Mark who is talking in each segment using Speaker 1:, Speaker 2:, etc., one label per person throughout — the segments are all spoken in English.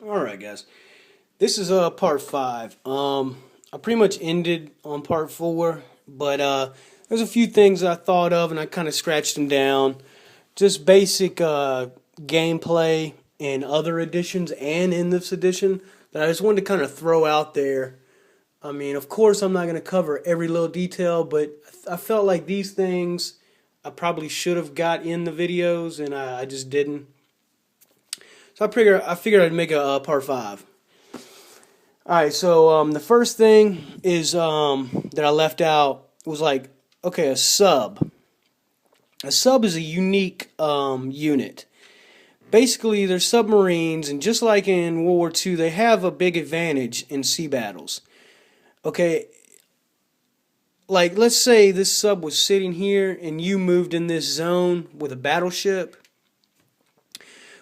Speaker 1: Alright guys, this is part 5. I pretty much ended on part 4, but there's a few things I thought of and I kind of scratched them down. Just basic gameplay in other editions and in this edition that I just wanted to kind of throw out there. I mean, of course I'm not going to cover every little detail, but I felt like these things I probably should have got in the videos and I just didn't. So I figured I'd make a part 5. Alright, so the first thing is that I left out was like, okay, a sub. A sub is a unique unit. Basically, they're submarines, and just like in World War II, they have a big advantage in sea battles. Okay, like let's say this sub was sitting here and you moved in this zone with a battleship.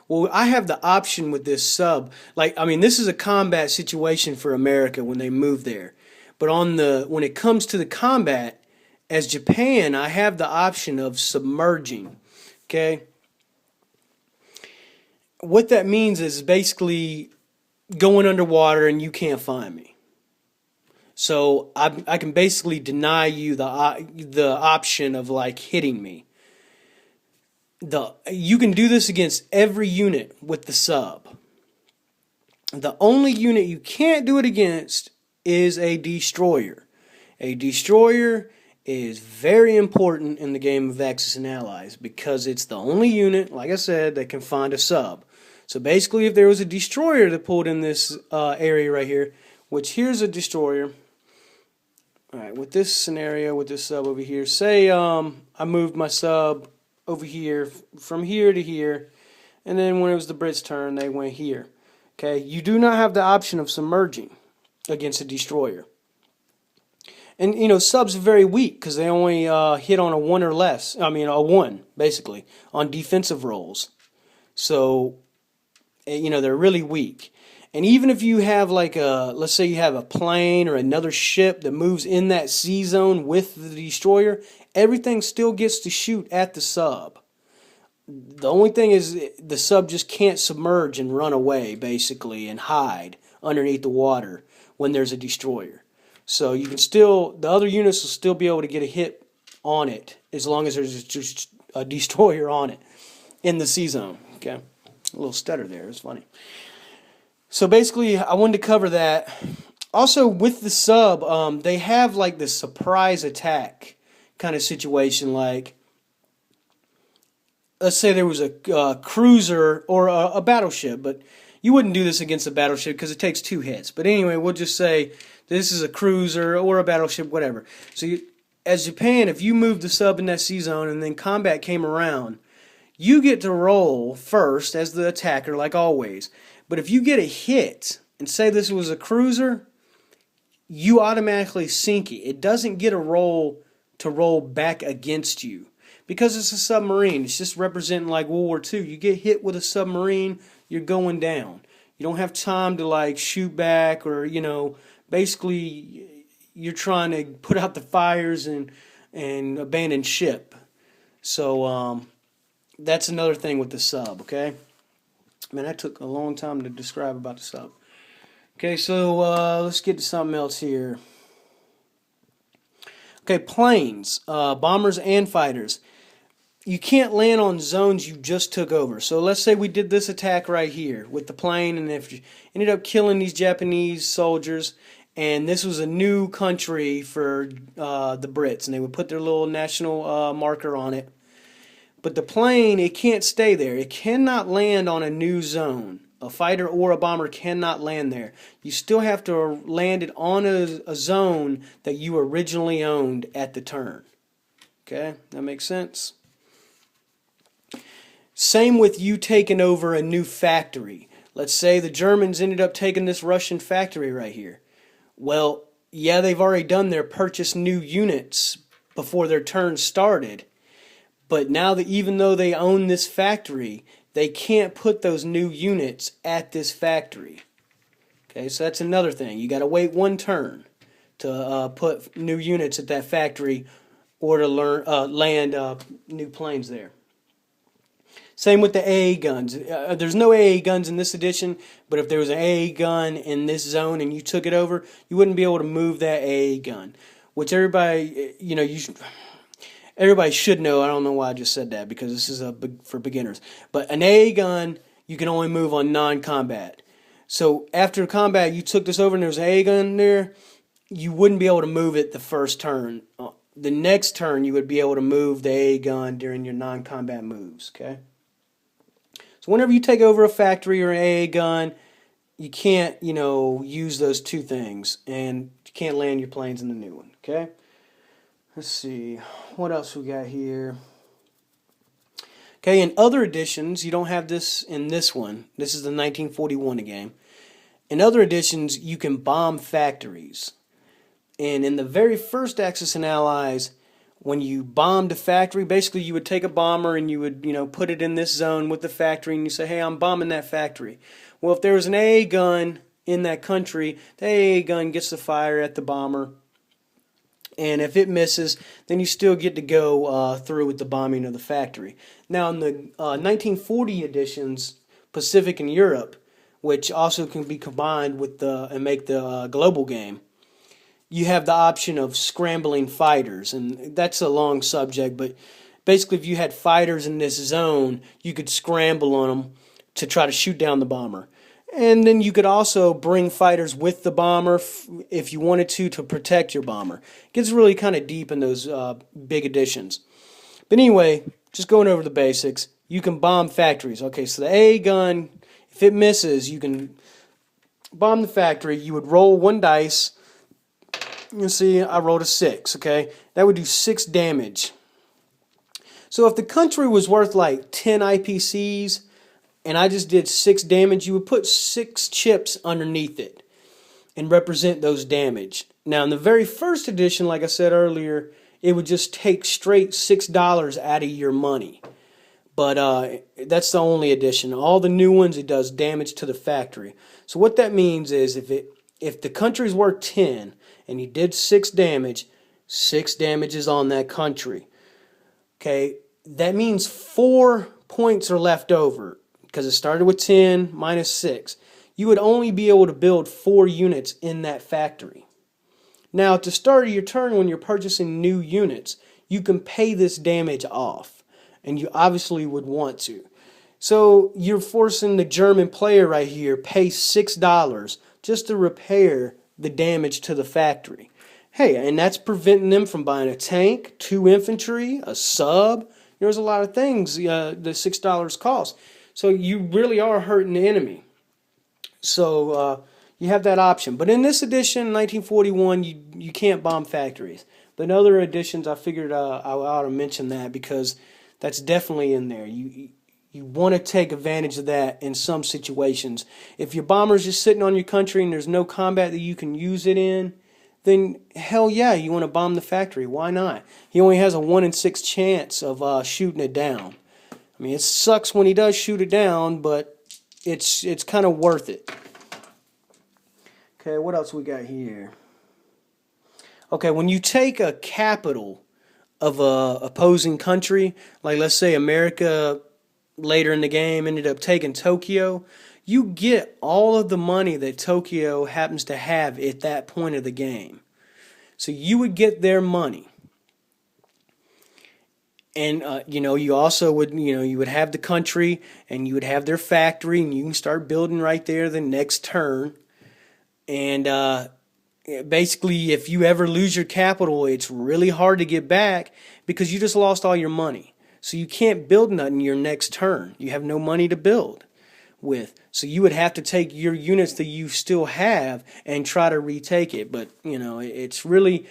Speaker 1: Well, I have the option with this sub. Like, I mean, this is a combat situation for America when they move there. But when it comes to the combat, as Japan, I have the option of submerging. Okay? What that means is basically going underwater and you can't find me. So I can basically deny you the option of like hitting me. You can do this against every unit with the sub. The only unit you can't do it against is a destroyer. A destroyer is very important in the game of Axis and Allies because it's the only unit, like I said, that can find a sub. So basically, if there was a destroyer that pulled in this area right here, which here's a destroyer. All right, with this scenario, with this sub over here, say I moved my sub over here, from here to here, and then when it was the Brits' turn, they went here. Okay, you do not have the option of submerging against a destroyer. And, you know, subs are very weak because they only hit on a 1 or less. I mean, a 1, basically, on defensive rolls. So, you know, they're really weak. And even if you have like let's say you have a plane or another ship that moves in that sea zone with the destroyer, everything still gets to shoot at the sub. The only thing is the sub just can't submerge and run away, basically, and hide underneath the water when there's a destroyer. So you can still, the other units will still be able to get a hit on it as long as there's just a destroyer on it in the sea zone. Okay, a little stutter there. It's funny. So basically, I wanted to cover that. Also, with the sub, they have like the surprise attack kind of situation. Like, let's say there was a cruiser or a battleship, but you wouldn't do this against a battleship because it takes 2 hits. But anyway, we'll just say this is a cruiser or a battleship, whatever. So as Japan, if you moved the sub in that sea zone and then combat came around, you get to roll first as the attacker, like always. But if you get a hit, and say this was a cruiser, you automatically sink it. It doesn't get a roll to roll back against you. Because it's a submarine. It's just representing like World War II. You get hit with a submarine, you're going down. You don't have time to like shoot back or, you know, basically you're trying to put out the fires and abandon ship. So that's another thing with the sub, okay? Man, that took a long time to describe about the sub. Okay, so let's get to something else here. Okay, planes, bombers and fighters. You can't land on zones you just took over. So let's say we did this attack right here with the plane, and if you ended up killing these Japanese soldiers, and this was a new country for the Brits, and they would put their little national marker on it. But the plane, it can't stay there. It cannot land on a new zone. A fighter or a bomber cannot land there. You still have to land it on a zone that you originally owned at the turn. Okay, that makes sense? Same with you taking over a new factory. Let's say the Germans ended up taking this Russian factory right here. Well, yeah, they've already done their purchase new units before their turn started. But now that even though they own this factory, they can't put those new units at this factory. Okay, so that's another thing. You got to wait 1 turn to put new units at that factory or to land new planes there. Same with the AA guns. There's no AA guns in this edition, but if there was an AA gun in this zone and you took it over, you wouldn't be able to move that AA gun. Which everybody, everybody should know. I don't know why I just said that because this is for beginners. But an AA gun, you can only move on non-combat. So after combat, you took this over and there was an AA gun there, you wouldn't be able to move it the first turn. The next turn, you would be able to move the AA gun during your non-combat moves, okay? So whenever you take over a factory or an AA gun, you can't, use those two things. And you can't land your planes in the new one, okay? Let's see. What else we got here? Okay, in other editions, you don't have this in this one. This is the 1941 game. In other editions, you can bomb factories. And in the very first Axis and Allies, when you bombed a factory, basically you would take a bomber and you would, put it in this zone with the factory and you say, hey, I'm bombing that factory. Well, if there was an AA gun in that country, the AA gun gets to fire at the bomber. And if it misses, then you still get to go through with the bombing of the factory. Now, in the 1940 editions, Pacific and Europe, which also can be combined with and make the global game, you have the option of scrambling fighters, and that's a long subject, but basically if you had fighters in this zone, you could scramble on them to try to shoot down the bomber. And then you could also bring fighters with the bomber if you wanted to protect your bomber. It gets really kind of deep in those big additions. But anyway, just going over the basics, you can bomb factories. Okay, so the AA gun, if it misses, you can bomb the factory. You would roll one dice. You see, I rolled a 6, okay? That would do 6 damage. So if the country was worth like 10 IPCs, and I just did 6 damage, you would put 6 chips underneath it and represent those damage. Now, in the very first edition, like I said earlier, it would just take straight $6 out of your money. But that's the only edition. All the new ones, it does damage to the factory. So what that means is if the country's worth 10 and you did 6 damage, 6 damage is on that country. Okay, that means 4 points are left over because it started with 10 minus 6. You would only be able to build 4 units in that factory. Now, at the start of your turn when you're purchasing new units, you can pay this damage off, and you obviously would want to. So you're forcing the German player right here pay $6 just to repair the damage to the factory. Hey, and that's preventing them from buying a tank, 2 infantry, a sub. There's a lot of things the $6 cost. So you really are hurting the enemy. So you have that option. But in this edition, 1941, you can't bomb factories. But in other editions, I figured I ought to mention that because that's definitely in there. You want to take advantage of that in some situations. If your bomber's just sitting on your country and there's no combat that you can use it in, then hell yeah, you want to bomb the factory. Why not? He only has a 1 in 6 chance of shooting it down. I mean, it sucks when he does shoot it down, but it's kind of worth it. Okay, what else we got here? Okay, when you take a capital of a opposing country, like let's say America later in the game ended up taking Tokyo, you get all of the money that Tokyo happens to have at that point of the game. So you would get their money. And, you also would, you would have the country and you would have their factory and you can start building right there the next turn. And basically, if you ever lose your capital, it's really hard to get back because you just lost all your money. So you can't build nothing your next turn. You have no money to build with. So you would have to take your units that you still have and try to retake it. But, it's really,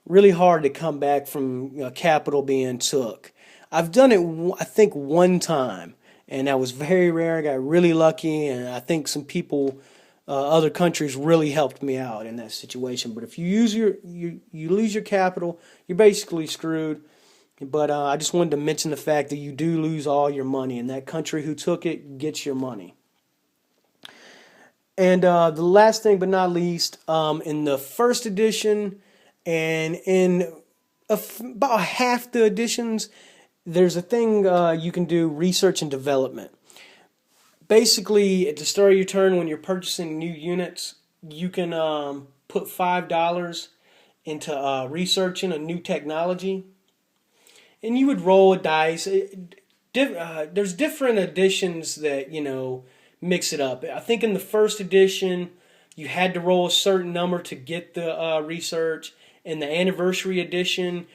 Speaker 1: really hard to come back from capital being took. I've done it, I think, one time. And that was very rare. I got really lucky. And I think some people, other countries really helped me out in that situation. But if you use you lose your capital, you're basically screwed. But I just wanted to mention the fact that you do lose all your money, and that country who took it gets your money. And the last thing but not least, in the first edition and in about half the editions, there's a thing you can do, research and development. Basically, at the start of your turn, when you're purchasing new units, you can put $5 into researching a new technology, and you would roll a dice. There's different editions that mix it up. I think in the first edition, you had to roll a certain number to get the research. In the anniversary edition,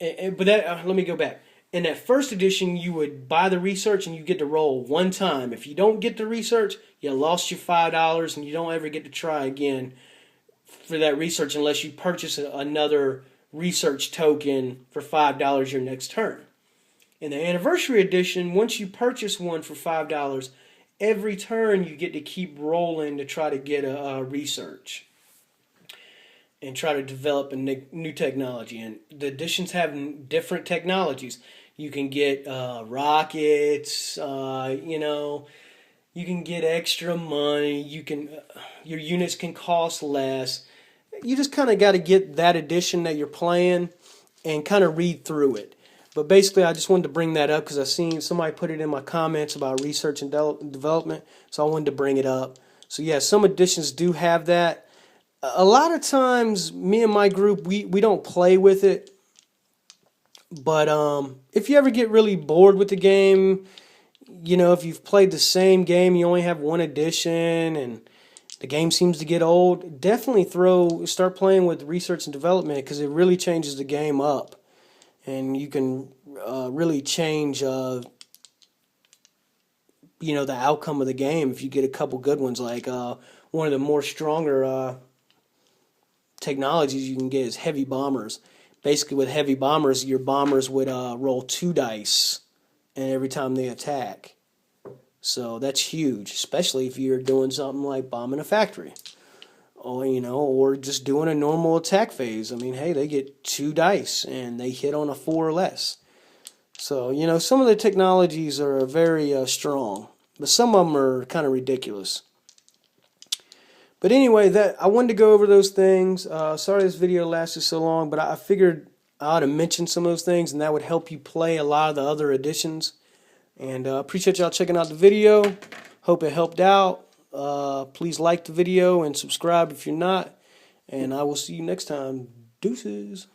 Speaker 1: but that let me go back. In that first edition, you would buy the research and you get to roll one time. If you don't get the research, you lost your $5 and you don't ever get to try again for that research unless you purchase another research token for $5 your next turn. In the anniversary edition, once you purchase one for $5, every turn you get to keep rolling to try to get a research and try to develop a new technology. And the editions have different technologies. You can get rockets, you can get extra money, your units can cost less. You just kind of got to get that edition that you're playing and kind of read through it. But basically, I just wanted to bring that up because I seen somebody put it in my comments about research and development, so I wanted to bring it up. So yeah, some editions do have that. A lot of times, me and my group, we don't play with it. But if you ever get really bored with the game, if you've played the same game, you only have one edition, and the game seems to get old, definitely start playing with research and development because it really changes the game up. And you can really change, the outcome of the game if you get a couple good ones. Like one of the more stronger technologies you can get is heavy bombers. Basically, with heavy bombers, your bombers would roll 2 dice, and every time they attack. So that's huge, especially if you're doing something like bombing a factory, or just doing a normal attack phase. I mean, hey, they get 2 dice and they hit on a 4 or less. So some of the technologies are very strong, but some of them are kind of ridiculous. But anyway, I wanted to go over those things. Sorry this video lasted so long, but I figured I ought to mention some of those things, and that would help you play a lot of the other editions. And appreciate y'all checking out the video. Hope it helped out. Please like the video and subscribe if you're not. And I will see you next time. Deuces.